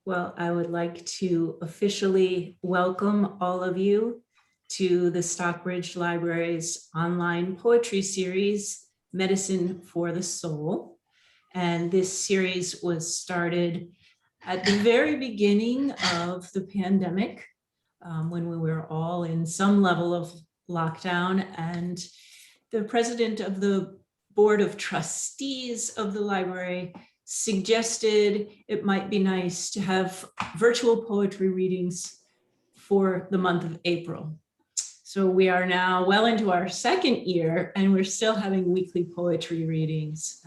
Well, I would like to officially welcome all of you to the Stockbridge Library's online poetry series, Medicine for the Soul. And this series was started at the very beginning of the pandemic, when we were all in some level of lockdown, and the president of the board of trustees of the library suggested it might be nice to have virtual poetry readings for the month of April. So we are now well into our second year and we're still having weekly poetry readings.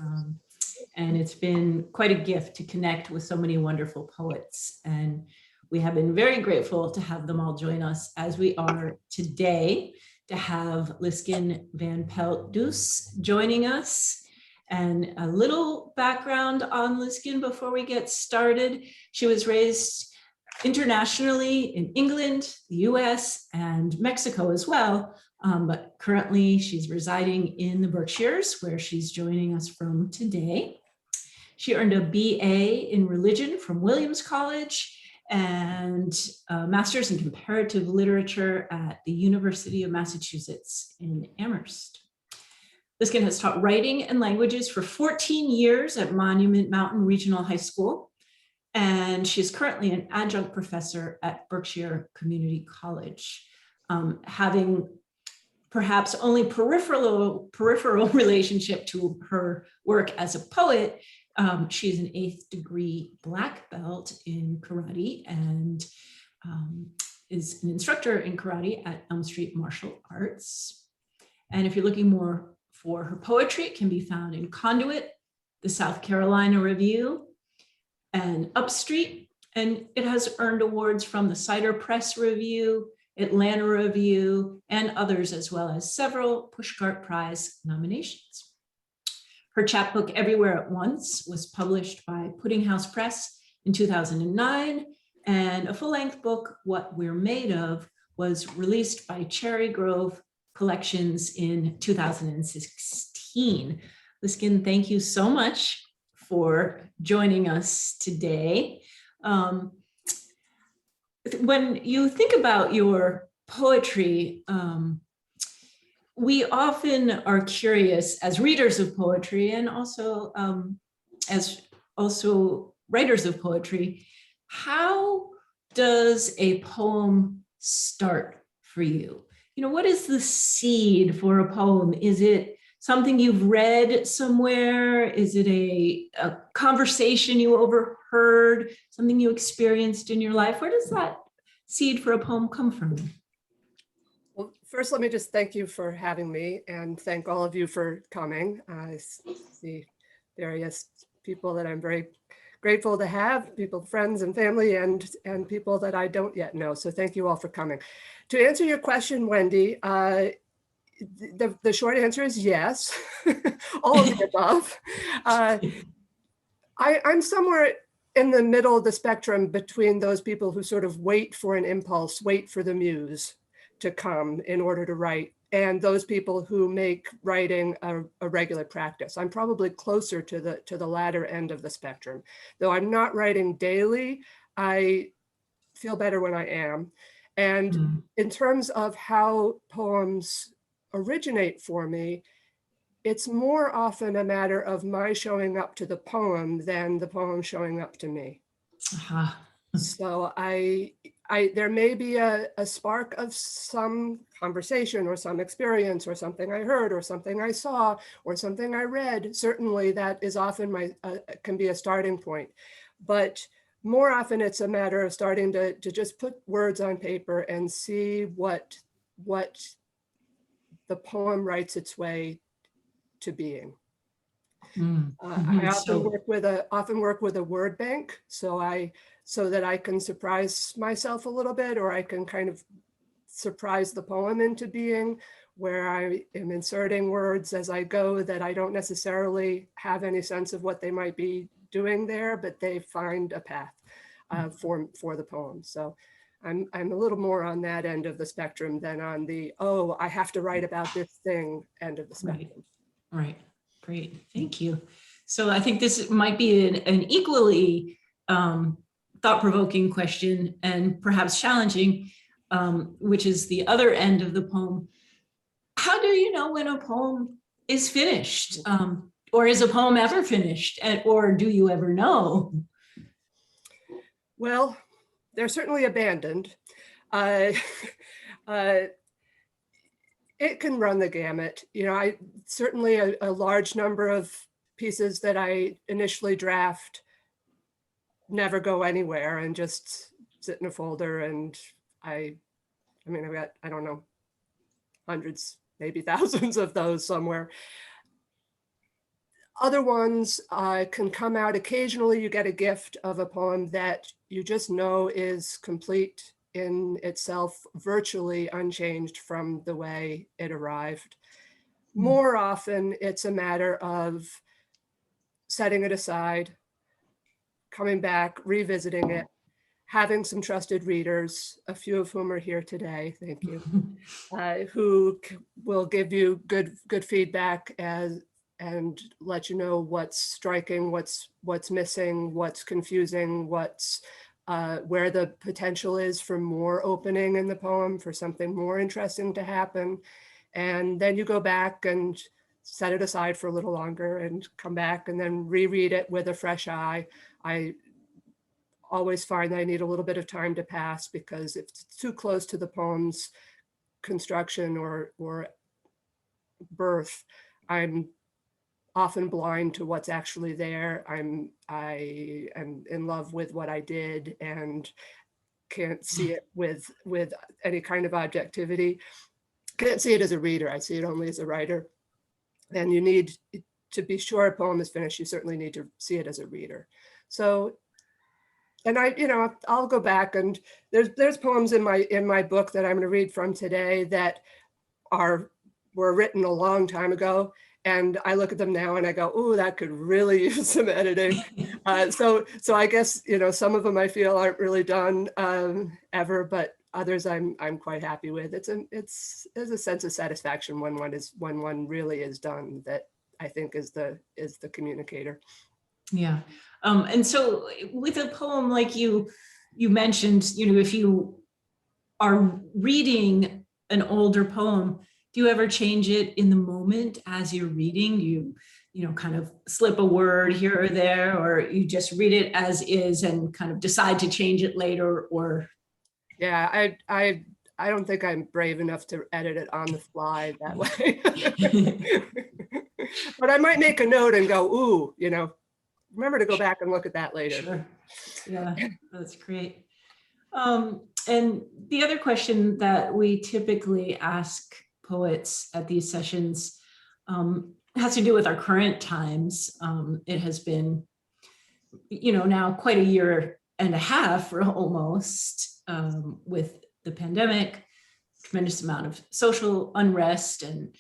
And it's been quite a gift to connect with so many wonderful poets. And we have been very grateful to have them all join us as we are today, to have Lisken van Pelt joining us. And a little background on Lisken before we get started. She was raised internationally in England, the US, and Mexico as well. But currently she's residing in the Berkshires, where she's joining us from today. She earned a BA in religion from Williams College and a master's in comparative literature at the University of Massachusetts in Amherst. Lisken has taught writing and languages for 14 years at Monument Mountain Regional High School, and she's currently an adjunct professor at Berkshire Community College, having perhaps only peripheral relationship to her work as a poet. She's an 8th degree black belt in karate and is an instructor in karate at Elm Street Martial Arts. And if you're looking more for her poetry, it can be found in Conduit, the South Carolina Review, and Upstreet. And it has earned awards from the Cider Press Review, Atlanta Review, and others, as well as several Pushcart Prize nominations. Her chapbook, Everywhere at Once, was published by Pudding House Press in 2009, and a full-length book, What We're Made Of, was released by Cherry Grove Collections in 2016. Lisken, thank you so much for joining us today. When you think about your poetry, we often are curious as readers of poetry and also as writers of poetry, how does a poem start for you? You know, what is the seed for a poem? Is it something you've read somewhere? Is it a conversation you overheard, something you experienced in your life? Where does that seed for a poem come from? Well, first, let me just thank you for having me and thank all of you for coming. I see various people that I'm very grateful to have, people, friends and family, and people that I don't yet know. So thank you all for coming. To answer your question, Wendy, the short answer is yes, all of the above. I'm somewhere in the middle of the spectrum between those people who sort of wait for an impulse, wait for the muse to come in order to write, and those people who make writing a regular practice. I'm probably closer to the latter end of the spectrum. Though I'm not writing daily, I feel better when I am. And in terms of how poems originate for me, it's more often a matter of my showing up to the poem than the poem showing up to me. So there may be a spark of some conversation or some experience or something I heard or something I saw or something I read. Certainly that is often can be a starting point. But more often it's a matter of starting to just put words on paper and see what the poem writes its way to being. I often work with a word bank, so that I can surprise myself a little bit, or I can kind of surprise the poem into being, where I am inserting words as I go that I don't necessarily have any sense of what they might be doing there, but they find a path for the poem. So I'm a little more on that end of the spectrum than on the, oh, I have to write about this thing end of the spectrum. Right. Great. Thank you. So I think this might be an equally thought-provoking question and perhaps challenging, which is the other end of the poem. How do you know when a poem is finished? Or is a poem ever finished? Or do you ever know? Well, they're certainly abandoned. Uh, uh, it can run the gamut. You know, I certainly a large number of pieces that I initially draft never go anywhere and just sit in a folder. And I mean, I've got, I don't know, hundreds, maybe thousands of those somewhere. Other ones can come out occasionally. You get a gift of a poem that you just know is complete in itself, virtually unchanged from the way it arrived. More often, it's a matter of setting it aside, coming back, revisiting it, having some trusted readers, a few of whom are here today, thank you, who will give you good feedback and let you know what's striking, what's missing, what's confusing, what's where the potential is for more opening in the poem, for something more interesting to happen. And then you go back and set it aside for a little longer and come back and then reread it with a fresh eye. I always find that I need a little bit of time to pass, because if it's too close to the poem's construction or birth, I'm often blind to what's actually there. I am in love with what I did and can't see it with any kind of objectivity. Can't see it as a reader. I see it only as a writer. And you need to be sure a poem is finished. You certainly need to see it as a reader. So, and I'll go back, and there's poems in my book that I'm going to read from today that were written a long time ago. And I look at them now and I go, oh, that could really use some editing. So I guess, some of them I feel aren't really done ever, but others I'm quite happy with. There's a sense of satisfaction when one really is done, that I think is the communicator. Yeah. And so with a poem like you mentioned, if you are reading an older poem, do you ever change it in the moment as you're reading? Do you kind of slip a word here or there, or you just read it as is and kind of decide to change it later? Or yeah, I don't think I'm brave enough to edit it on the fly that way. But I might make a note and go, ooh, remember to go back and look at that later. Sure. Yeah, that's great. And the other question that we typically ask poets at these sessions has to do with our current times. It has been, now quite a year and a half or almost with the pandemic, tremendous amount of social unrest and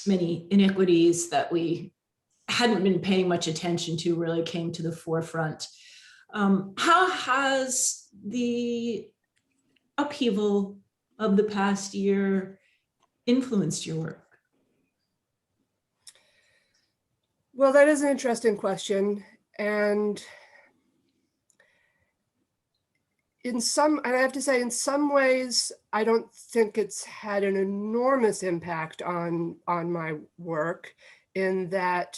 many inequities that we hadn't been paying much attention to really came to the forefront. How has the upheaval of the past year influenced your work? Well, that is an interesting question. And I have to say, in some ways, I don't think it's had an enormous impact on my work, in that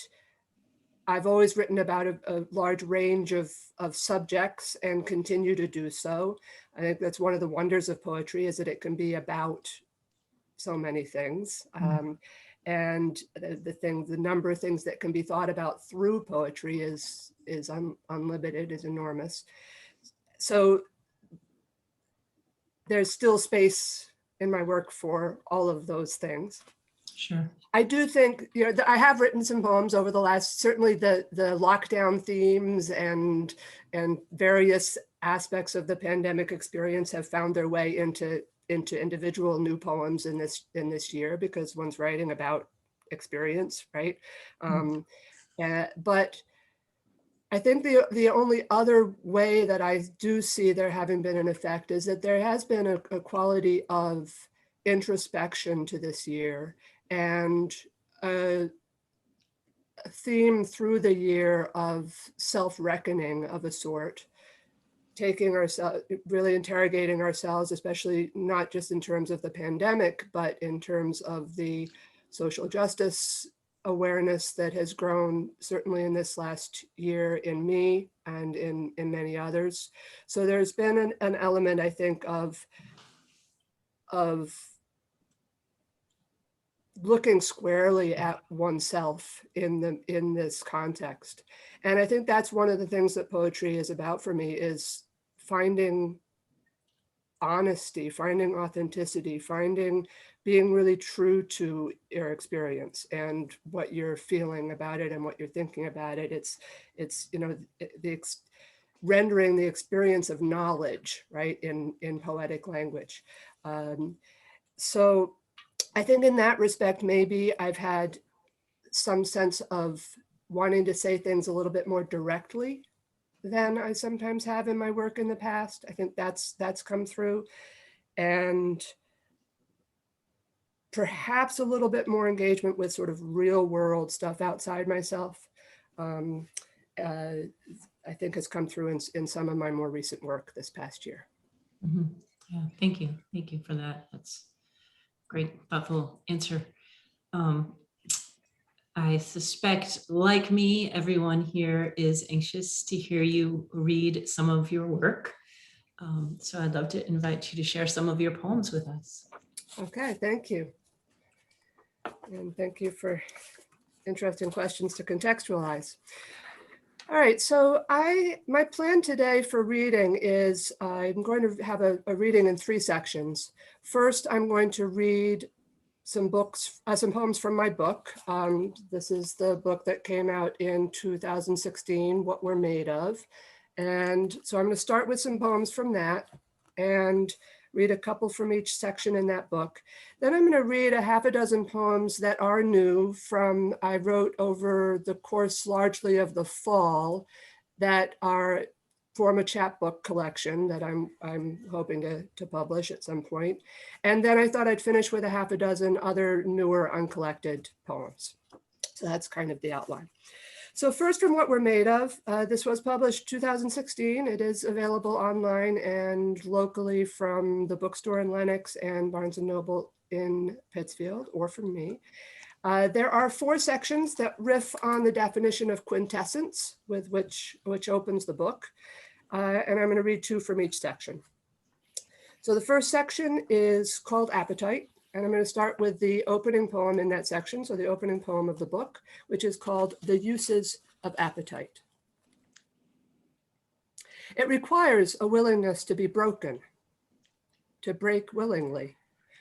I've always written about a large range of subjects and continue to do so. I think that's one of the wonders of poetry, is that it can be about so many things. And the number of things that can be thought about through poetry is unlimited, is enormous. So there's still space in my work for all of those things. Sure. I do think, I have written some poems over the last, certainly the lockdown themes and various aspects of the pandemic experience have found their way into individual new poems in this year, because one's writing about experience, right? But I think the only other way that I do see there having been an effect is that there has been a quality of introspection to this year, and a theme through the year of self-reckoning of a sort, taking ourselves, really interrogating ourselves, especially not just in terms of the pandemic, but in terms of the social justice awareness that has grown certainly in this last year in me and in many others. So there's been an element, I think, of looking squarely at oneself in this context. And I think that's one of the things that poetry is about for me, is finding honesty, finding authenticity, being really true to your experience and what you're feeling about it and what you're thinking about it. It's you know, rendering the experience of knowledge, right, in poetic language. So I think in that respect, maybe I've had some sense of wanting to say things a little bit more directly than I sometimes have in my work in the past. I think that's come through. And perhaps a little bit more engagement with sort of real world stuff outside myself. I think has come through in some of my more recent work this past year. Mm-hmm. Yeah, thank you. Thank you for that. That's great, thoughtful answer. I suspect, like me, everyone here is anxious to hear you read some of your work. So I'd love to invite you to share some of your poems with us. Okay, thank you. And thank you for interesting questions to contextualize. All right, so my plan today for reading is I'm going to have a reading in 3 sections. First, I'm going to read some poems from my book. This is the book that came out in 2016, What We're Made Of. And so I'm going to start with some poems from that and read a couple from each section in that book. Then I'm going to read a half a dozen poems that are new I wrote over the course largely of the fall that form a chapbook collection that I'm hoping to publish at some point. And then I thought I'd finish with a half a dozen other newer uncollected poems. So that's kind of the outline. So first, from What We're Made Of, this was published 2016. It is available online and locally from the bookstore in Lenox and Barnes & Noble in Pittsfield, or from me. There are 4 sections that riff on the definition of quintessence, with which opens the book. And I'm going to read 2 from each section. So the first section is called Appetite. And I'm going to start with the opening poem in that section. So the opening poem of the book, which is called The Uses of Appetite. It requires a willingness to be broken, to break willingly,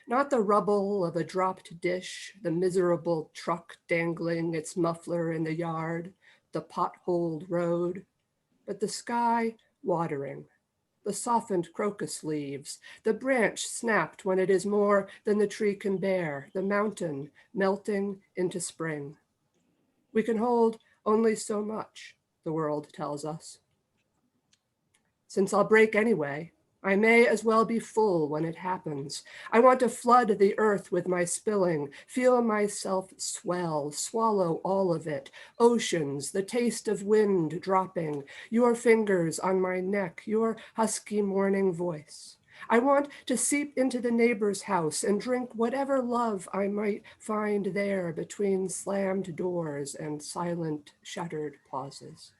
not the rubble of a dropped dish, the miserable truck dangling its muffler in the yard, the potholed road, but the sky watering, the softened crocus leaves, the branch snapped when it is more than the tree can bear, the mountain melting into spring. We can hold only so much, the world tells us. Since I'll break anyway, I may as well be full when it happens. I want to flood the earth with my spilling, feel myself swell, swallow all of it. Oceans, the taste of wind dropping, your fingers on my neck, your husky morning voice. I want to seep into the neighbor's house and drink whatever love I might find there between slammed doors and silent, shuttered pauses.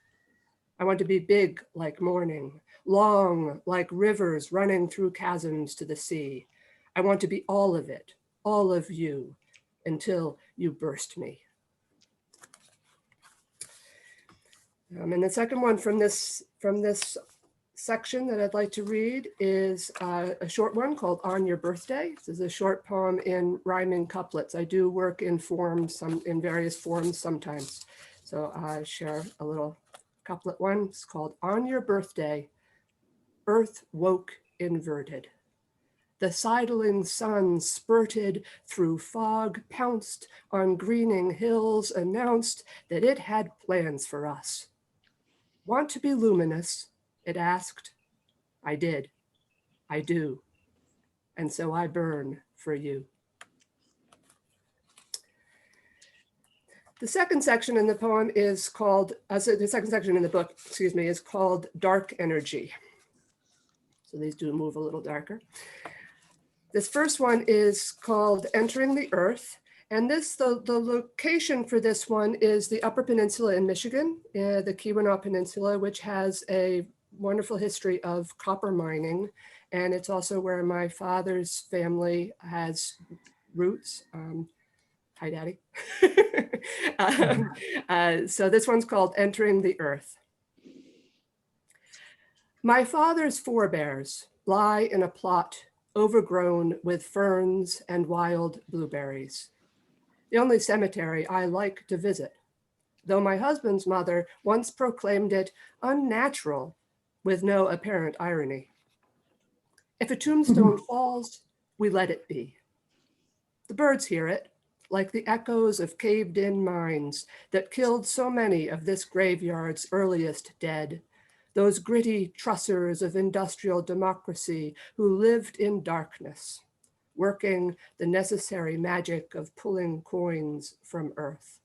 I want to be big like morning, long like rivers running through chasms to the sea. I want to be all of it, all of you, until you burst me. And the second one from this section that I'd like to read is a short one called On Your Birthday. This is a short poem in rhyming couplets. I do work in in various forms sometimes. So I share a little couplet one. It's called On Your Birthday, Earth woke inverted. The sidling sun spurted through fog, pounced on greening hills, announced that it had plans for us. Want to be luminous? It asked. I did. I do. And so I burn for you. The second section in the poem is called, the second section in the book, is called Dark Energy. So these do move a little darker. This first one is called Entering the Earth. And the location for this one is the Upper Peninsula in Michigan, the Keweenaw Peninsula, which has a wonderful history of copper mining. And it's also where my father's family has roots. Hi, Daddy. So this one's called Entering the Earth. My father's forebears lie in a plot overgrown with ferns and wild blueberries, the only cemetery I like to visit, though my husband's mother once proclaimed it unnatural with no apparent irony. If a tombstone falls, we let it be. The birds hear it, like the echoes of caved-in mines that killed so many of this graveyard's earliest dead, those gritty trussers of industrial democracy who lived in darkness, working the necessary magic of pulling coins from earth.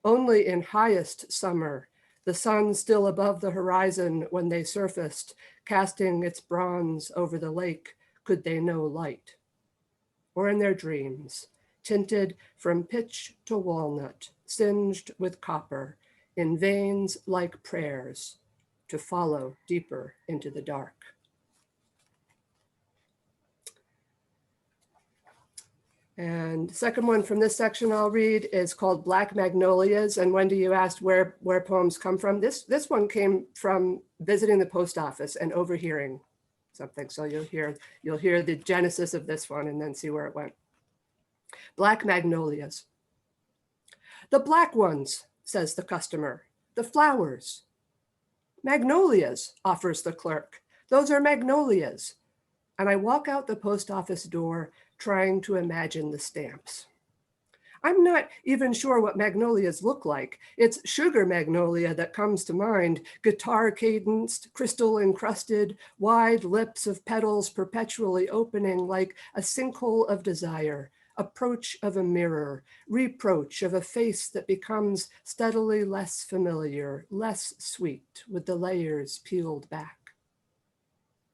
Only in highest summer, the sun still above the horizon when they surfaced, casting its bronze over the lake, could they know light. Or in their dreams, tinted from pitch to walnut, singed with copper, in veins like prayers, to follow deeper into the dark. And the second one from this section I'll read is called Black Magnolias. And Wendy, you asked where poems come from. This one came from visiting the post office and overhearing something. So you'll hear the genesis of this one and then see where it went. Black Magnolias. The black ones, says the customer, the flowers. Magnolias, offers the clerk. Those are magnolias. And I walk out the post office door trying to imagine the stamps. I'm not even sure what magnolias look like. It's sugar magnolia that comes to mind, guitar cadenced, crystal encrusted, wide lips of petals perpetually opening like a sinkhole of desire, approach of a mirror, reproach of a face that becomes steadily less familiar, less sweet with the layers peeled back.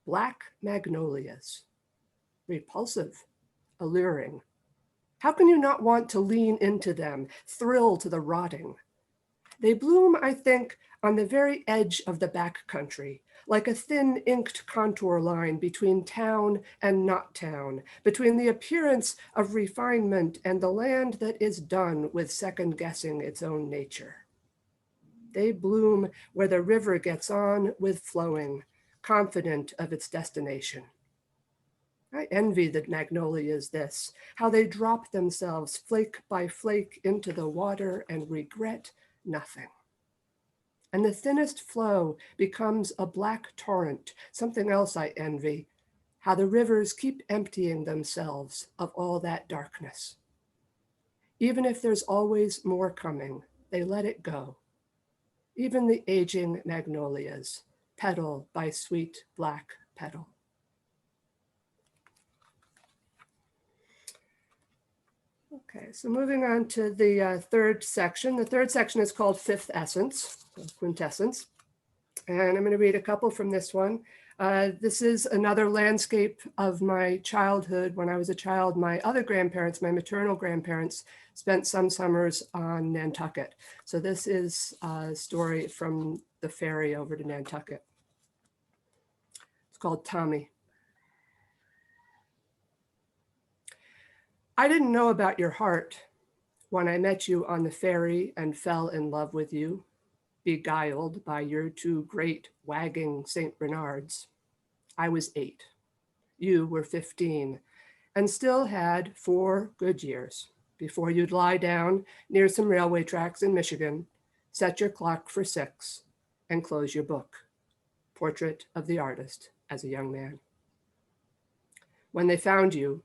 Black magnolias, repulsive, alluring. How can you not want to lean into them, thrill to the rotting? They bloom, I think, on the very edge of the backcountry, like a thin inked contour line between town and not town, between the appearance of refinement and the land that is done with second guessing its own nature. They bloom where the river gets on with flowing, confident of its destination. I envy the magnolias this, how they drop themselves flake by flake into the water and regret nothing. And the thinnest flow becomes a black torrent, something else I envy, how the rivers keep emptying themselves of all that darkness. Even if there's always more coming, they let it go. Even the aging magnolias, petal by sweet black petal. Okay, so moving on to the third section. The third section is called Fifth Essence, Quintessence. And I'm going to read a couple from this one. This is another landscape of my childhood. When I was a child, my other grandparents, my maternal grandparents, spent some summers on Nantucket. So this is a story from the ferry over to Nantucket. It's called Tommy. I didn't know about your heart when I met you on the ferry and fell in love with you, beguiled by your two great wagging St. Bernards. I was 8. You were 15 and still had 4 good years before you'd lie down near some railway tracks in Michigan, set your clock for 6 and close your book, Portrait of the Artist as a Young Man. When they found you,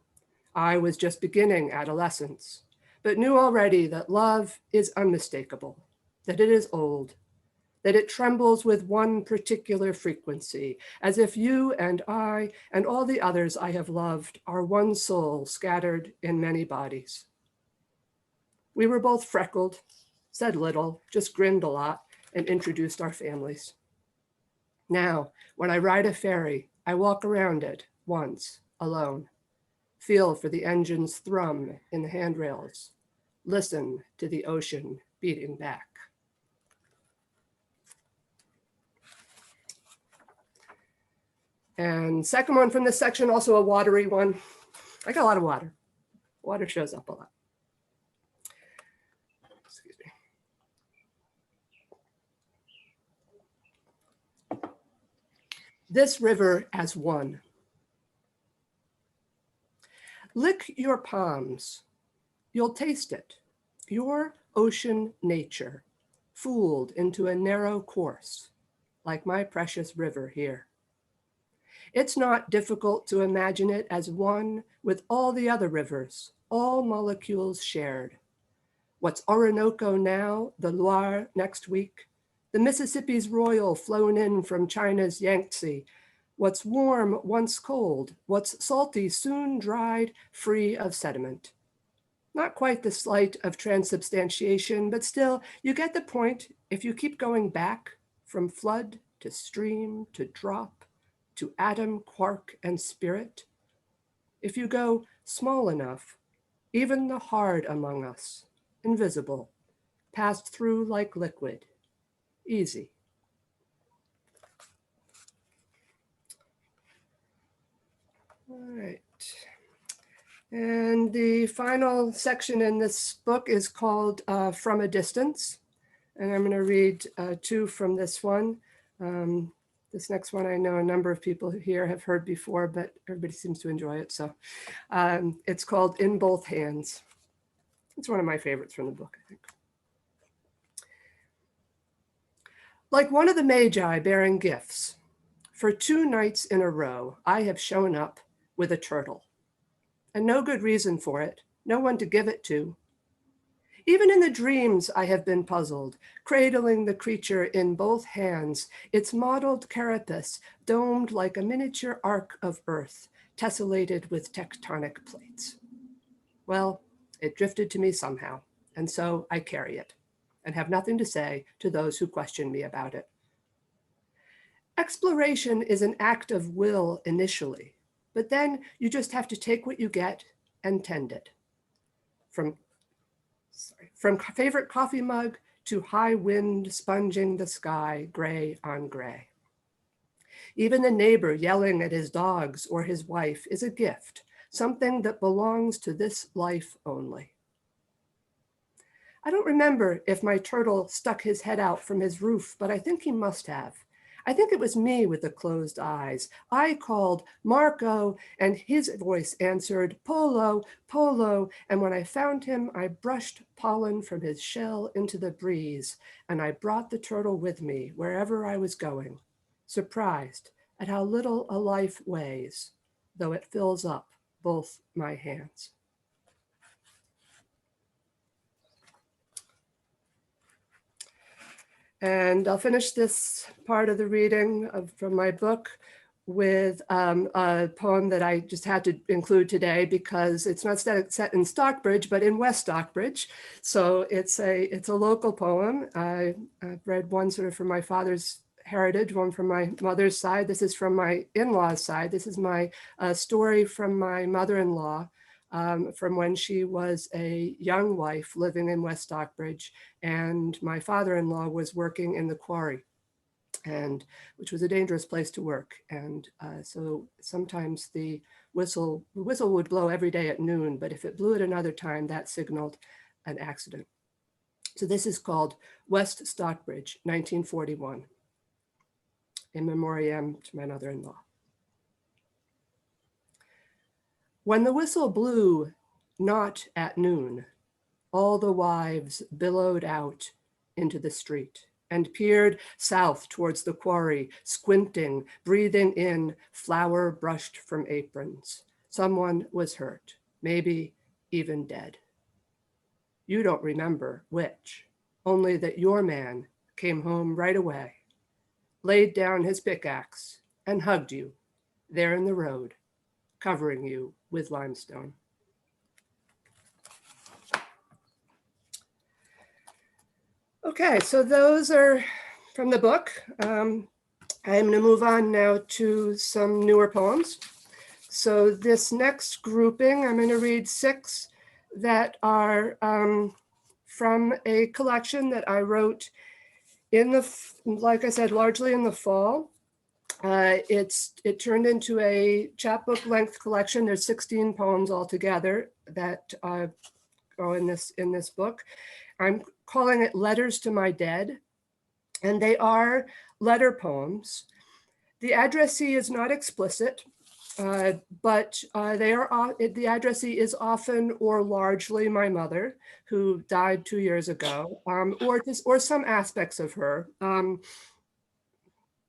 I was just beginning adolescence, but knew already that love is unmistakable, that it is old, that it trembles with one particular frequency, as if you and I and all the others I have loved are one soul scattered in many bodies. We were both freckled, said little, just grinned a lot, and introduced our families. Now, when I ride a ferry, I walk around it once, alone. Feel for the engine's thrum in the handrails. Listen to the ocean beating back. And second one from this section, also a watery one. I got a lot of water. Water shows up a lot. Excuse me. This river as one. Lick your palms. You'll taste it. Your ocean nature, fooled into a narrow course, like my precious river here. It's not difficult to imagine it as one with all the other rivers, all molecules shared. What's Orinoco now, the Loire next week, the Mississippi's Royal flown in from China's Yangtze, what's warm once cold, what's salty soon dried, free of sediment. Not quite the sleight of transubstantiation, but still, you get the point if you keep going back from flood to stream to drop, to atom, quark, and spirit. If you go small enough, even the hard among us, invisible, passed through like liquid, easy. All right. And the final section in this book is called From a Distance. And I'm going to read two from this one. This next one I know a number of people here have heard before, but everybody seems to enjoy it. So it's called In Both Hands. It's one of my favorites from the book, I think. Like one of the magi bearing gifts, for 2 nights in a row, I have shown up with a turtle. And no good reason for it, no one to give it to. Even in the dreams I have been puzzled, cradling the creature in both hands, its mottled carapace domed like a miniature arc of earth, tessellated with tectonic plates. Well, it drifted to me somehow, and so I carry it, and have nothing to say to those who question me about it. Exploration is an act of will initially, but then you just have to take what you get and tend it. From favorite coffee mug to high wind sponging the sky, gray on gray. Even the neighbor yelling at his dogs or his wife is a gift, something that belongs to this life only. I don't remember if my turtle stuck his head out from his roof, but I think he must have. I think it was me with the closed eyes. I called Marco, and his voice answered, Polo, Polo. And when I found him, I brushed pollen from his shell into the breeze, and I brought the turtle with me wherever I was going, surprised at how little a life weighs, though it fills up both my hands. And I'll finish this part of the reading from my book with a poem that I just had to include today because it's not set in Stockbridge, but in West Stockbridge. So it's a local poem. I've read one sort of from my father's heritage, one from my mother's side. This is from my in-law's side. This is my story from my mother-in-law. From when she was a young wife living in West Stockbridge, and my father-in-law was working in the quarry, and which was a dangerous place to work. And so sometimes the whistle would blow every day at noon, but if it blew at another time, that signaled an accident. So this is called West Stockbridge, 1941, in memoriam to my mother-in-law. When the whistle blew, not at noon, all the wives billowed out into the street and peered south towards the quarry, squinting, breathing in flour brushed from aprons. Someone was hurt, maybe even dead. You don't remember which, only that your man came home right away, laid down his pickaxe and hugged you there in the road, covering you with limestone. Okay, so those are from the book. I'm going to move on now to some newer poems. So this next grouping, I'm going to read 6 that are from a collection that I wrote in the, like I said, largely in the fall. It turned into a chapbook length collection. There's 16 poems altogether that go in this book. I'm calling it Letters to My Dead, and they are letter poems. The addressee is not explicit, but the addressee is often or largely my mother, who died 2 years ago, or some aspects of her,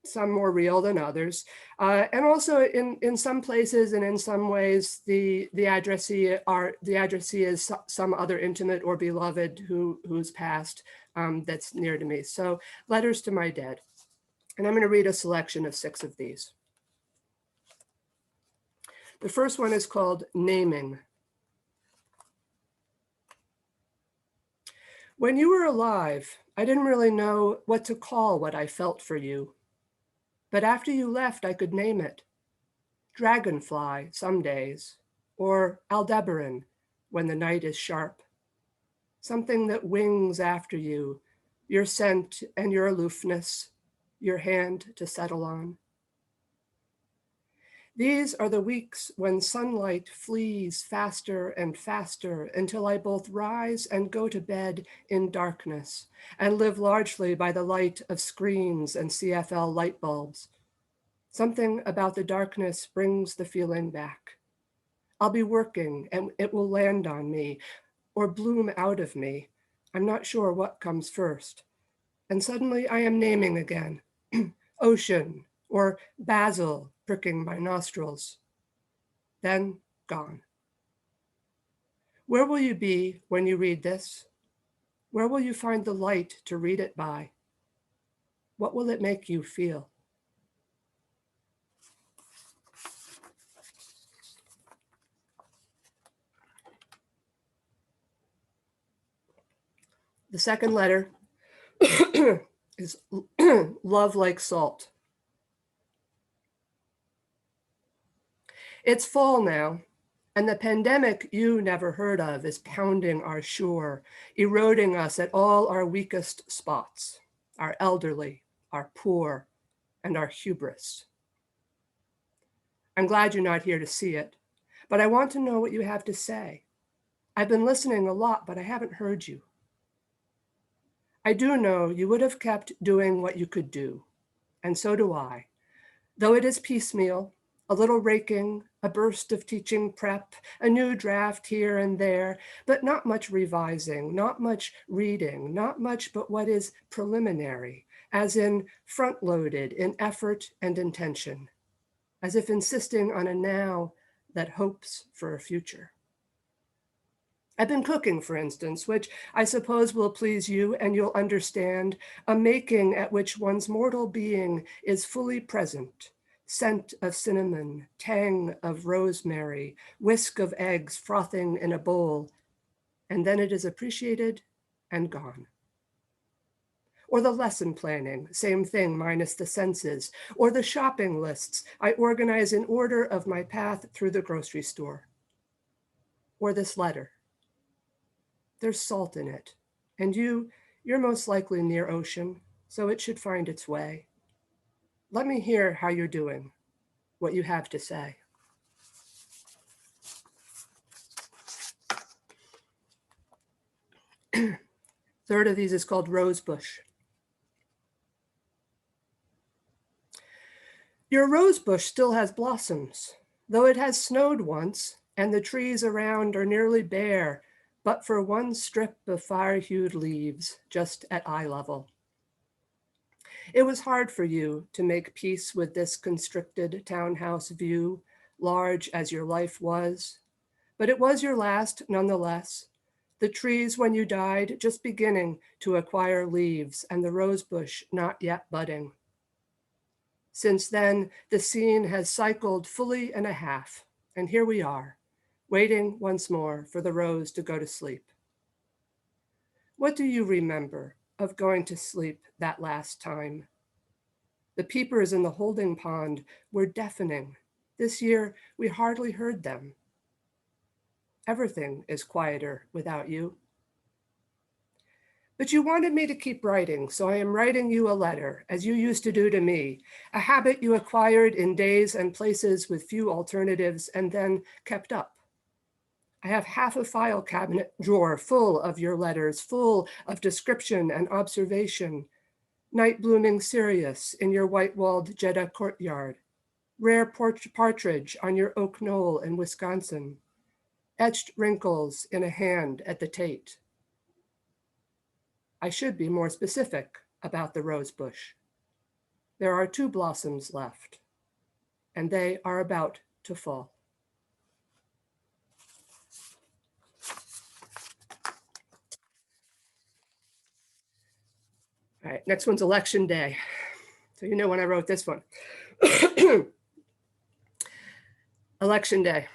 some more real than others. And also in some places and in some ways, the addressee is some other intimate or beloved who's passed that's near to me. So Letters to My Dead. And I'm going to read a selection of 6 of these. The first one is called Naming. When you were alive, I didn't really know what to call what I felt for you. But after you left, I could name it. Dragonfly some days, or Aldebaran when the night is sharp. Something that wings after you, your scent and your aloofness, your hand to settle on. These are the weeks when sunlight flees faster and faster until I both rise and go to bed in darkness and live largely by the light of screens and CFL light bulbs. Something about the darkness brings the feeling back. I'll be working and it will land on me or bloom out of me. I'm not sure what comes first. And suddenly I am naming again. Ocean or basil pricking my nostrils. Then gone. Where will you be when you read this? Where will you find the light to read it by? What will it make you feel? The second letter is Love Like Salt. It's fall now, and the pandemic you never heard of is pounding our shore, eroding us at all our weakest spots, our elderly, our poor, and our hubris. I'm glad you're not here to see it, but I want to know what you have to say. I've been listening a lot, but I haven't heard you. I do know you would have kept doing what you could do, and so do I. Though it is piecemeal, a little raking, a burst of teaching prep, a new draft here and there, but not much revising, not much reading, not much but what is preliminary, as in front-loaded in effort and intention, as if insisting on a now that hopes for a future. I've been cooking, for instance, which I suppose will please you and you'll understand, a making at which one's mortal being is fully present, scent of cinnamon, tang of rosemary, whisk of eggs frothing in a bowl, and then it is appreciated and gone. Or the lesson planning, same thing minus the senses, or the shopping lists I organize in order of my path through the grocery store. Or this letter. There's salt in it, and you're most likely near ocean, so it should find its way. Let me hear how you're doing, what you have to say. Third of these is called Rosebush. Your rosebush still has blossoms, though it has snowed once, and the trees around are nearly bare, but for one strip of fire-hued leaves just at eye level. It was hard for you to make peace with this constricted townhouse view, large as your life was, but it was your last nonetheless. The trees when you died just beginning to acquire leaves and the rosebush not yet budding. Since then, the scene has cycled fully and a half, and here we are, waiting once more for the rose to go to sleep. What do you remember of going to sleep that last time? The peepers in the holding pond were deafening. This year, we hardly heard them. Everything is quieter without you. But you wanted me to keep writing, so I am writing you a letter, as you used to do to me, a habit you acquired in days and places with few alternatives and then kept up. I have half a file cabinet drawer full of your letters, full of description and observation. Night blooming cereus in your white-walled Jeddah courtyard. Rare partridge on your oak knoll in Wisconsin. Etched wrinkles in a hand at the Tate. I should be more specific about the rose bush. There are 2 blossoms left, and they are about to fall. All right, next one's election day. So you know when I wrote this one. Election day.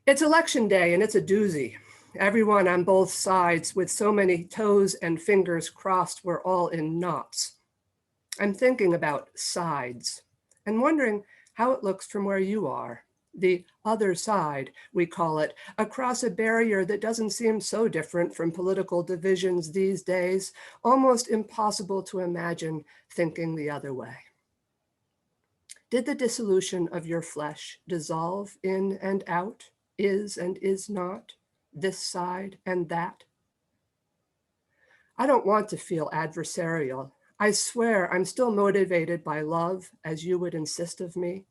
It's election day and it's a doozy. Everyone on both sides with so many toes and fingers crossed, we're all in knots. I'm thinking about sides and wondering how it looks from where you are. The other side, we call it, across a barrier that doesn't seem so different from political divisions these days, almost impossible to imagine thinking the other way. Did the dissolution of your flesh dissolve in and out, is and is not, this side and that? I don't want to feel adversarial. I swear I'm still motivated by love, as you would insist of me.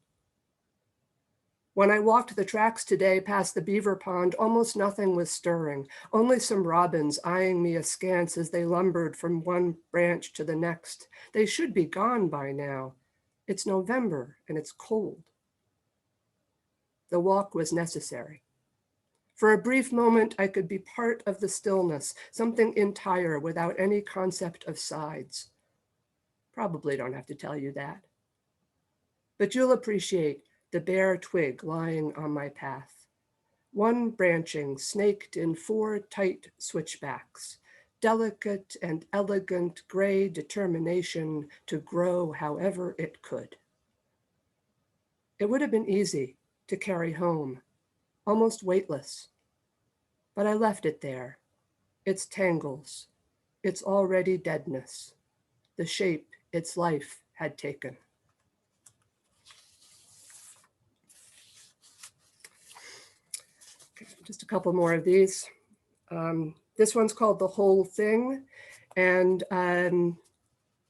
When I walked the tracks today past the beaver pond, almost nothing was stirring, only some robins eyeing me askance as they lumbered from one branch to the next. They should be gone by now. It's November and it's cold. The walk was necessary. For a brief moment, I could be part of the stillness, something entire without any concept of sides. Probably don't have to tell you that. But you'll appreciate the bare twig lying on my path. One branching snaked in 4 tight switchbacks, delicate and elegant gray determination to grow however it could. It would have been easy to carry home, almost weightless, but I left it there, its tangles, its already deadness, the shape its life had taken. Okay, just a couple more of these. This one's called The Whole Thing. And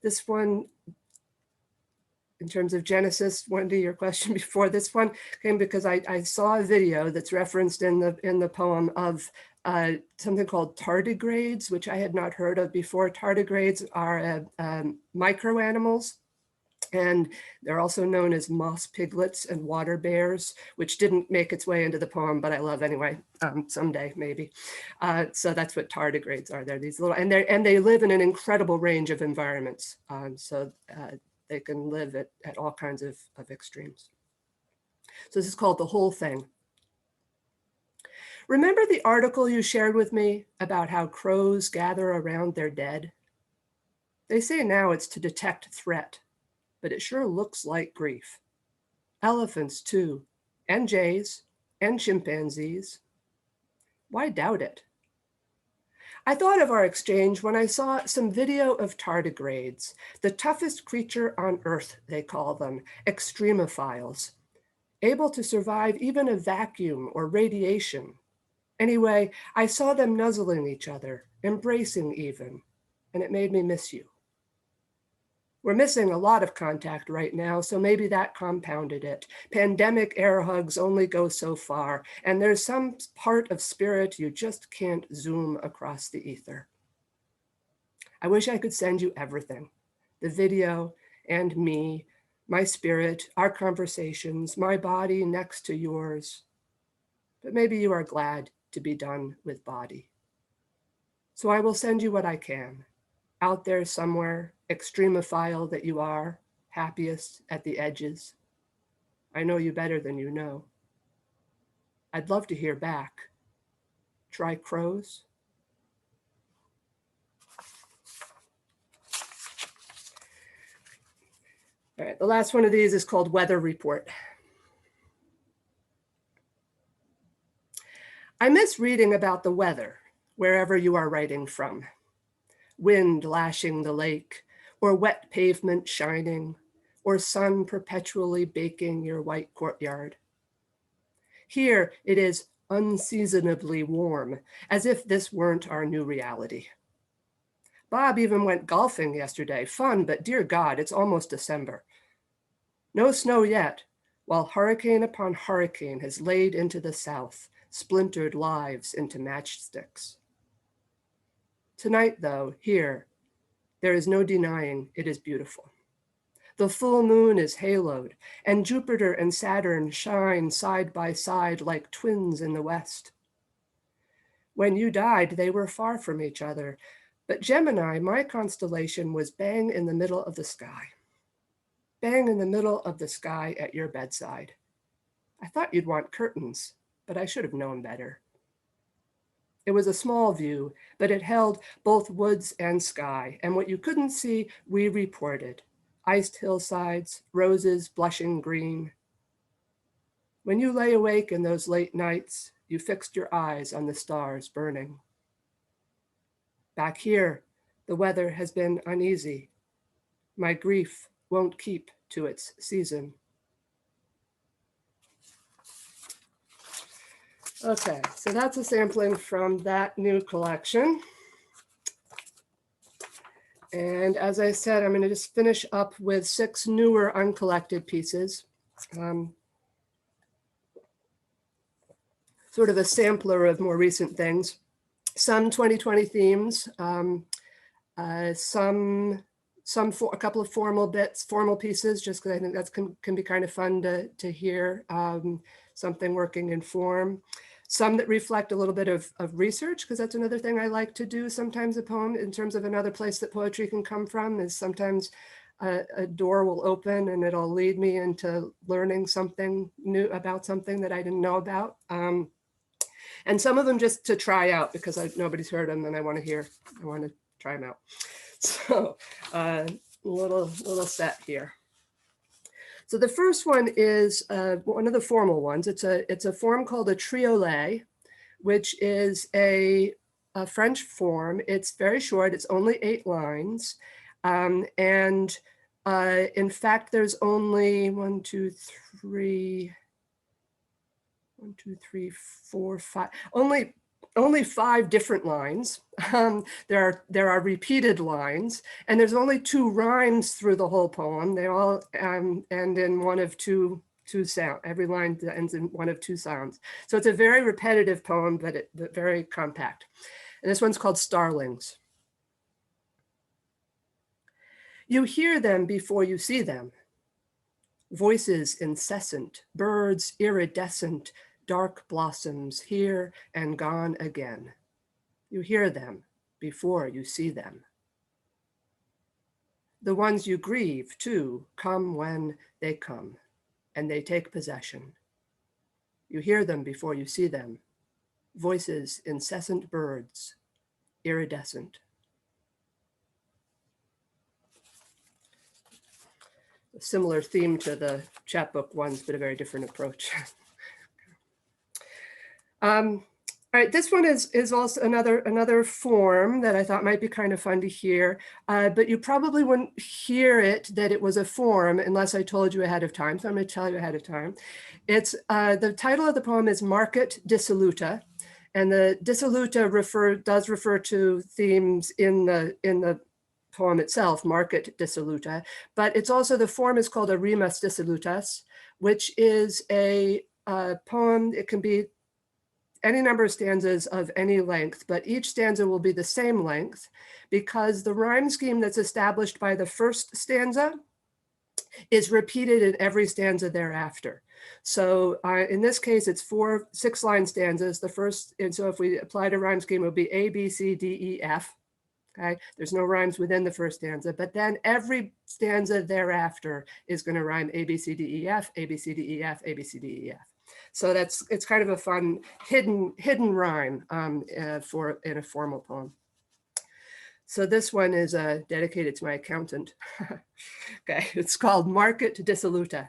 this one, in terms of Genesis, Wendy, your question before, this one came because I saw a video that's referenced in the poem of something called tardigrades, which I had not heard of before. Tardigrades are micro animals. And they're also known as moss piglets and water bears, which didn't make its way into the poem, but I love anyway, someday maybe. So that's what tardigrades are. They're these little, and they live in an incredible range of environments. So they can live at all kinds of extremes. So this is called The Whole Thing. Remember the article you shared with me about how crows gather around their dead? They say now it's to detect threat, but it sure looks like grief. Elephants too, and jays, and chimpanzees. Why doubt it? I thought of our exchange when I saw some video of tardigrades, the toughest creature on earth, they call them, extremophiles, able to survive even a vacuum or radiation. Anyway, I saw them nuzzling each other, embracing even, and it made me miss you. We're missing a lot of contact right now, so maybe that compounded it. Pandemic air hugs only go so far, and there's some part of spirit you just can't zoom across the ether. I wish I could send you everything, the video and me, my spirit, our conversations, my body next to yours. But maybe you are glad to be done with body. So I will send you what I can. Out there somewhere, extremophile that you are, happiest at the edges. I know you better than you know. I'd love to hear back. Try crows? All right, the last one of these is called Weather Report. I miss reading about the weather wherever you are writing from. Wind lashing the lake, or wet pavement shining, or sun perpetually baking your white courtyard. Here it is unseasonably warm, as if this weren't our new reality. Bob even went golfing yesterday. Fun, but dear God, it's almost December. No snow yet, while hurricane upon hurricane has laid into the south, splintered lives into matchsticks. Tonight, though, here, there is no denying it is beautiful. The full moon is haloed, and Jupiter and Saturn shine side by side like twins in the west. When you died, they were far from each other, but Gemini, my constellation, was bang in the middle of the sky. Bang in the middle of the sky at your bedside. I thought you'd want curtains, but I should have known better. It was a small view, but it held both woods and sky, and what you couldn't see, we reported. Iced hillsides, roses blushing green. When you lay awake in those late nights, you fixed your eyes on the stars burning. Back here, the weather has been uneasy. My grief won't keep to its season. Okay, so that's a sampling from that new collection. And as I said, I'm going to just finish up with 6 newer uncollected pieces. Sort of a sampler of more recent things. Some 2020 themes, a couple of formal bits, formal pieces, just because I think that can be kind of fun to hear, something working in form. Some that reflect a little bit of research, because that's another thing I like to do sometimes. A poem, in terms of another place that poetry can come from, is sometimes a door will open and it'll lead me into learning something new about something that I didn't know about. And some of them just to try out, because nobody's heard them and I want to try them out. So little set here. So the first one is one of the formal ones. It's a form called a triolet, which is a French form. It's very short. It's only 8 lines. And in fact, there's only 1, 2, 3, 4, 5, only 5 different lines. There are repeated lines, and there's only 2 rhymes through the whole poem. They all end in one of two sounds. Every line ends in one of 2 sounds. So it's a very repetitive poem, but very compact. And this one's called Starlings. You hear them before you see them. Voices incessant, birds iridescent, dark blossoms here and gone again. You hear them before you see them. The ones you grieve, too, come when they come, and they take possession. You hear them before you see them. Voices, incessant birds, iridescent. A similar theme to the chapbook ones, but a very different approach. All right, this one is also another form that I thought might be kind of fun to hear, but you probably wouldn't hear that it was a form unless I told you ahead of time. So I'm going to tell you ahead of time. It's the title of the poem is Market Dissoluta, and the dissoluta does refer to themes in the poem itself, Market Dissoluta, but it's also, the form is called a rimas dissolutas, which is a poem. It can be any number of stanzas of any length, but each stanza will be the same length because the rhyme scheme that's established by the first stanza is repeated in every stanza thereafter. So in this case, it's 4 6-line stanzas. The first, and so if we applied a rhyme scheme, it would be A, B, C, D, E, F. Okay, there's no rhymes within the first stanza, but then every stanza thereafter is going to rhyme A, B, C, D, E, F, A, B, C, D, E, F, A, B, C, D, E, F. So it's kind of a fun hidden rhyme in a formal poem. So this one is dedicated to my accountant. Okay, it's called Market Dissoluta.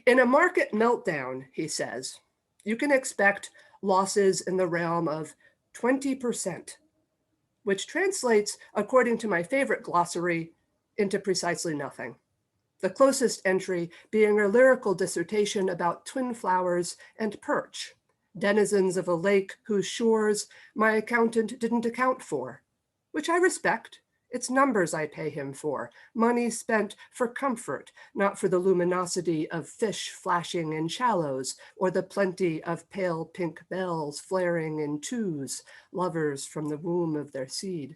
In a market meltdown, he says, you can expect losses in the realm of 20%, which translates, according to my favorite glossary, into precisely nothing. The closest entry being a lyrical dissertation about twin flowers and perch, denizens of a lake whose shores my accountant didn't account for, which I respect. It's numbers I pay him for, money spent for comfort, not for the luminosity of fish flashing in shallows or the plenty of pale pink bells flaring in twos, lovers from the womb of their seed.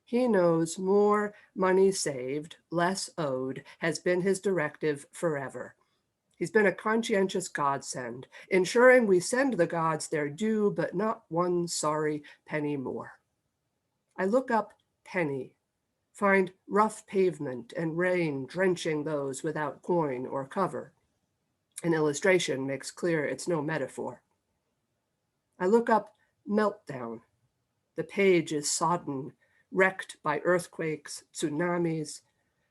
He knows more money saved, less owed, has been his directive forever. He's been a conscientious godsend, ensuring we send the gods their due, but not one sorry penny more. I look up penny, find rough pavement and rain drenching those without coin or cover. An illustration makes clear it's no metaphor. I look up meltdown. The page is sodden, wrecked by earthquakes, tsunamis,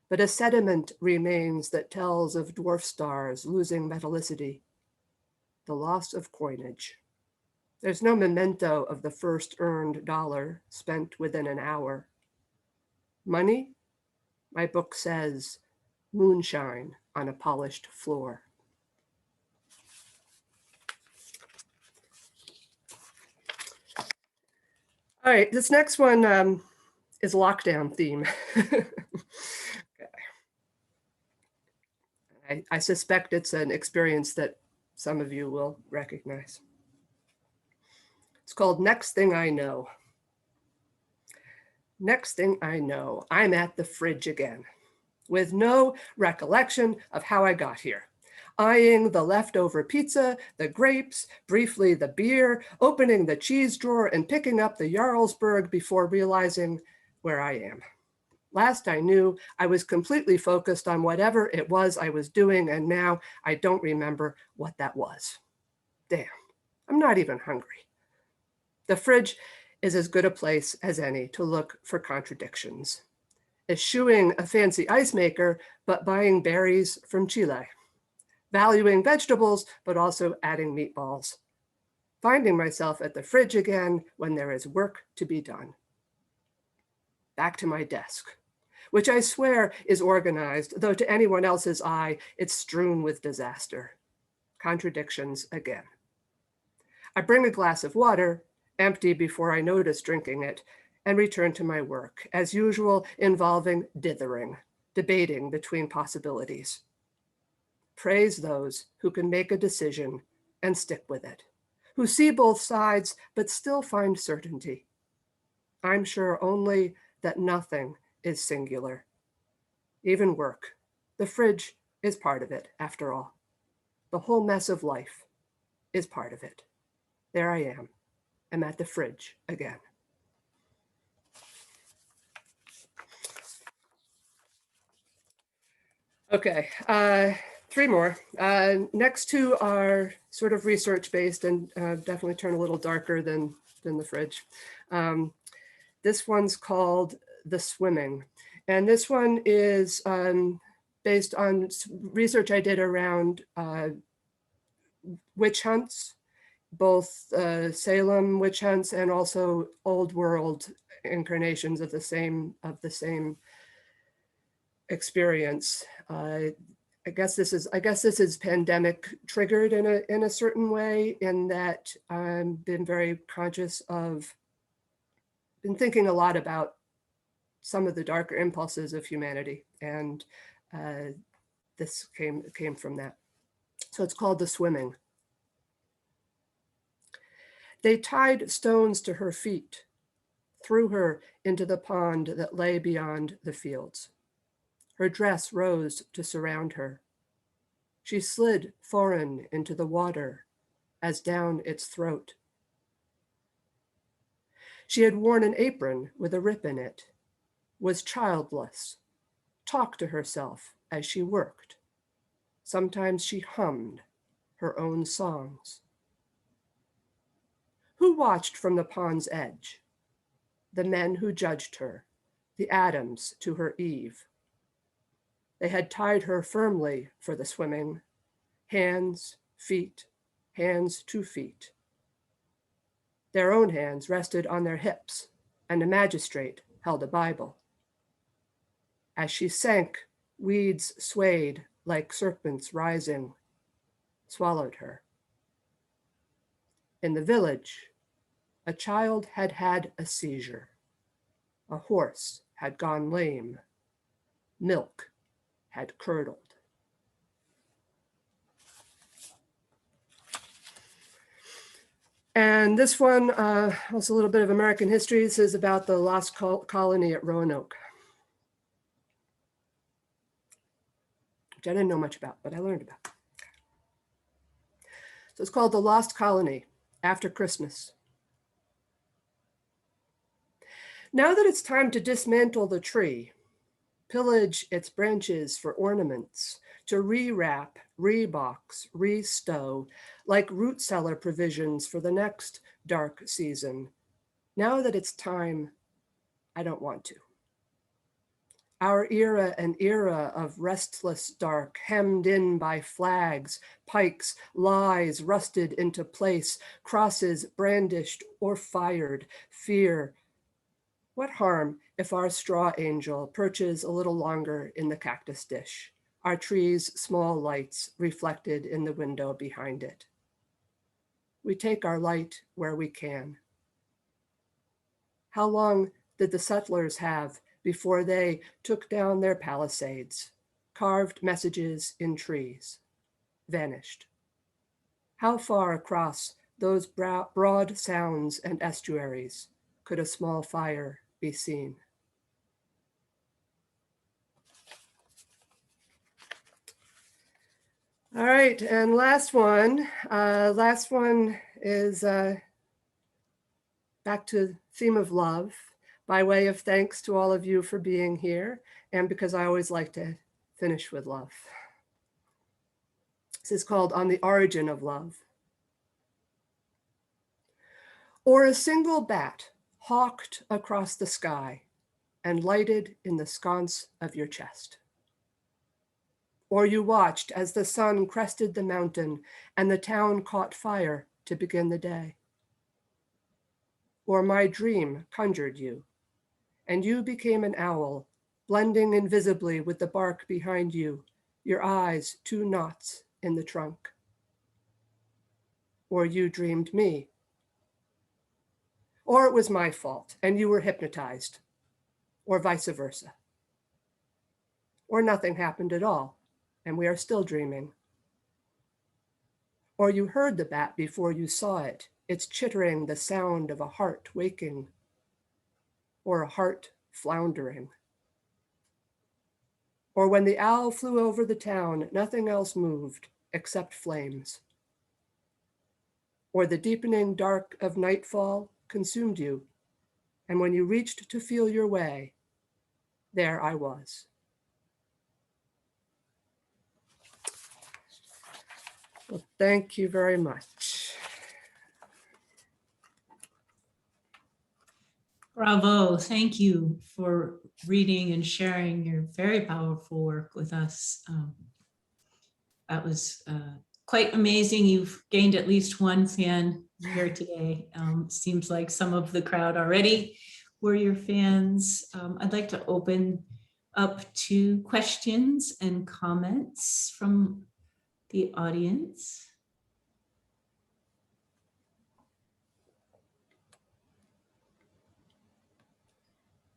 but a sediment remains that tells of dwarf stars losing metallicity, the loss of coinage. There's no memento of the first earned dollar spent within an hour. Money, my book says, moonshine on a polished floor. All right, this next one is lockdown theme. I suspect it's an experience that some of you will recognize. It's called Next Thing I Know. Next thing I know, I'm at the fridge again, with no recollection of how I got here. Eyeing the leftover pizza, the grapes, briefly the beer, opening the cheese drawer and picking up the Jarlsberg before realizing where I am. Last I knew, I was completely focused on whatever it was I was doing, and now I don't remember what that was. Damn, I'm not even hungry. The fridge is as good a place as any to look for contradictions. Eschewing a fancy ice maker, but buying berries from Chile. Valuing vegetables, but also adding meatballs. Finding myself at the fridge again when there is work to be done. Back to my desk, which I swear is organized, though to anyone else's eye, it's strewn with disaster. Contradictions again. I bring a glass of water, empty before I notice drinking it, and return to my work, as usual involving dithering, debating between possibilities. Praise those who can make a decision and stick with it, who see both sides but still find certainty. I'm sure only that nothing is singular. Even work. The fridge is part of it, after all. The whole mess of life is part of it. There I am. I'm at the fridge again. Okay, three more. Next two are sort of research-based and definitely turn a little darker than the fridge. This one's called The Swimming. And this one is based on research I did around witch hunts, both Salem witch hunts and also old world incarnations of the same experience. I guess this is pandemic triggered in a certain way, in that I've been very conscious of, been thinking a lot about some of the darker impulses of humanity, and this came from that. So it's called The Swimming. They tied stones to her feet, threw her into the pond that lay beyond the fields. Her dress rose to surround her. She slid foreign into the water, as down its throat. She had worn an apron with a rip in it, was childless, talked to herself as she worked. Sometimes she hummed her own songs. Who watched from the pond's edge, the men who judged her, the Adams to her Eve. They had tied her firmly for the swimming, hands, feet, hands to feet. Their own hands rested on their hips, and a magistrate held a Bible. As she sank, weeds swayed like serpents rising, swallowed her. In the village, a child had had a seizure. A horse had gone lame. Milk had curdled. And this one, also a little bit of American history. This is about the lost colony at Roanoke, which I didn't know much about, but I learned about. So it's called The Lost Colony, After Christmas. Now that it's time to dismantle the tree, pillage its branches for ornaments, to rewrap, rebox, restow, like root cellar provisions for the next dark season. Now that it's time, I don't want to. Our era, an era of restless dark, hemmed in by flags, pikes, lies rusted into place, crosses brandished or fired, fear. What harm if our straw angel perches a little longer in the cactus dish, our tree's small lights reflected in the window behind it? We take our light where we can. How long did the settlers have before they took down their palisades, carved messages in trees, vanished? How far across those broad sounds and estuaries could a small fire be seen? All right, and last one is back to theme of love, by way of thanks to all of you for being here, and because I always like to finish with love. This is called On the Origin of Love. Or a single bat hawked across the sky and lighted in the sconce of your chest. Or you watched as the sun crested the mountain and the town caught fire to begin the day. Or my dream conjured you, and you became an owl, blending invisibly with the bark behind you, your eyes 2 knots in the trunk. Or you dreamed me. Or it was my fault and you were hypnotized, or vice versa. Or nothing happened at all and we are still dreaming. Or you heard the bat before you saw it. It's chittering the sound of a heart waking, or a heart floundering. Or when the owl flew over the town, nothing else moved except flames. Or the deepening dark of nightfall consumed you, and when you reached to feel your way, there I was. Well, thank you very much. Bravo. Thank you for reading and sharing your very powerful work with us. That was quite amazing. You've gained at least one fan here today. Seems like some of the crowd already were your fans. I'd like to open up to questions and comments from the audience.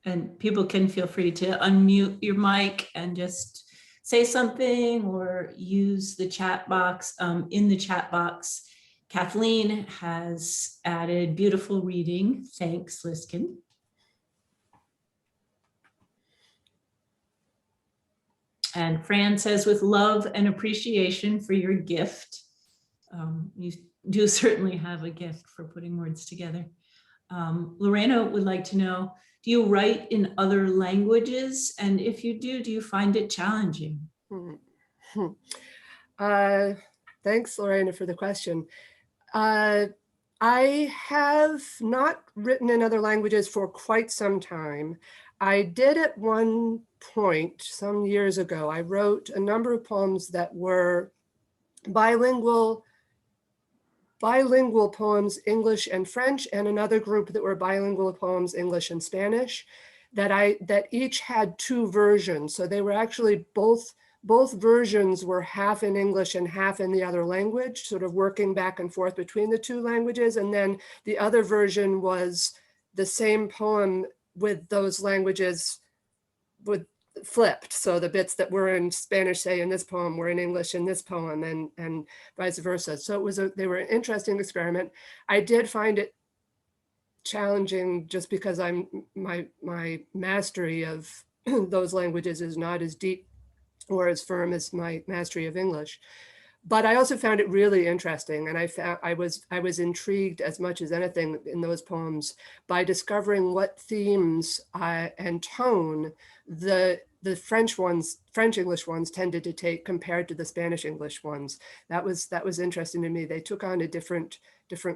And people can feel free to unmute your mic and just say something or use the chat box. In the chat box, Kathleen has added beautiful reading. Thanks, Lisken. And Fran says, with love and appreciation for your gift. You do certainly have a gift for putting words together. Lorena would like to know, do you write in other languages? And if you do you find it challenging? Thanks, Lorena, for the question. I I have not written in other languages for quite some time. I did at one point some years ago. I wrote a number of poems that were bilingual poems, English and French, and another group that were bilingual poems, English and Spanish, that each had two versions. So they were actually both versions were half in English and half in the other language, sort of working back and forth between the two languages. And then the other version was the same poem with those languages with flipped. So the bits that were in Spanish, say in this poem, were in English in this poem, and vice versa. So it was they were an interesting experiment. I did find it challenging just because my mastery of those languages is not as deep or as firm as my mastery of English. But I also found it really interesting, and I was intrigued as much as anything in those poems by discovering what themes and tone the French English ones tended to take compared to the Spanish English ones. That was interesting to me. They took on a different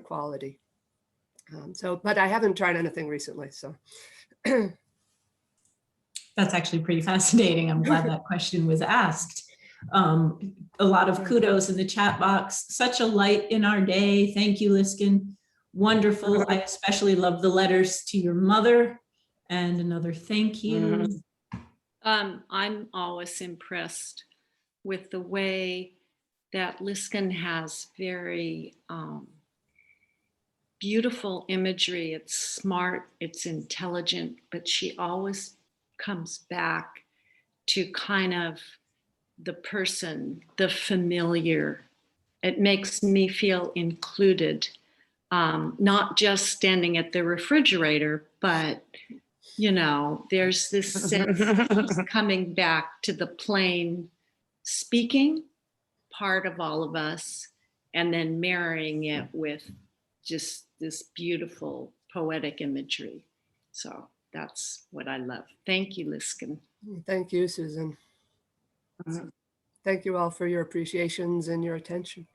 quality. But I haven't tried anything recently, so. That's actually pretty fascinating. I'm glad that question was asked. A lot of kudos in the chat box. Such a light in our day. Thank you, Lisken. Wonderful. I especially love the letters to your mother. And another thank you. I'm always impressed with the way that Lisken has very beautiful imagery. It's smart, it's intelligent, but she always comes back to kind of the person, the familiar. It makes me feel included, not just standing at the refrigerator, but you know, there's this sense of coming back to the plain speaking part of all of us and then marrying it with just this beautiful poetic imagery. So that's what I love. Thank you, Lisken. Thank you, Susan. Thank you all for your appreciations and your attention.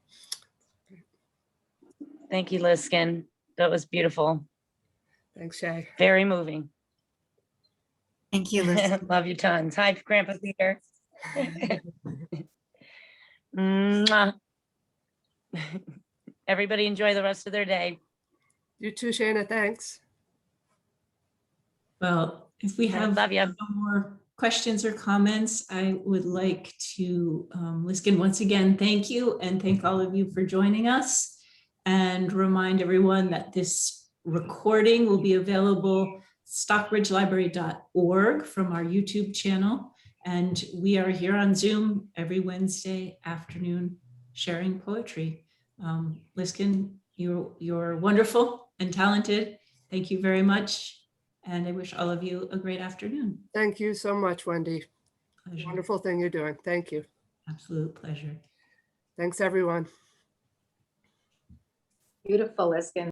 Thank you, Lisken. That was beautiful. Thanks, Shay. Very moving. Thank you, Lisken. Love you tons. Hi, Grandpa Peter. Mwah. Everybody enjoy the rest of their day. You too, Shana. Thanks. Well, if we have Love you. no more questions or comments, I would like to, Lisken, once again, thank you, and thank all of you for joining us, and remind everyone that this recording will be available stockbridgelibrary.org from our YouTube channel. And we are here on Zoom every Wednesday afternoon sharing poetry. Lisken, you're wonderful and talented. Thank you very much. And I wish all of you a great afternoon. Thank you so much, Wendy. Pleasure. Wonderful thing you're doing. Thank you. Absolute pleasure. Thanks, everyone. Beautiful, Lisken.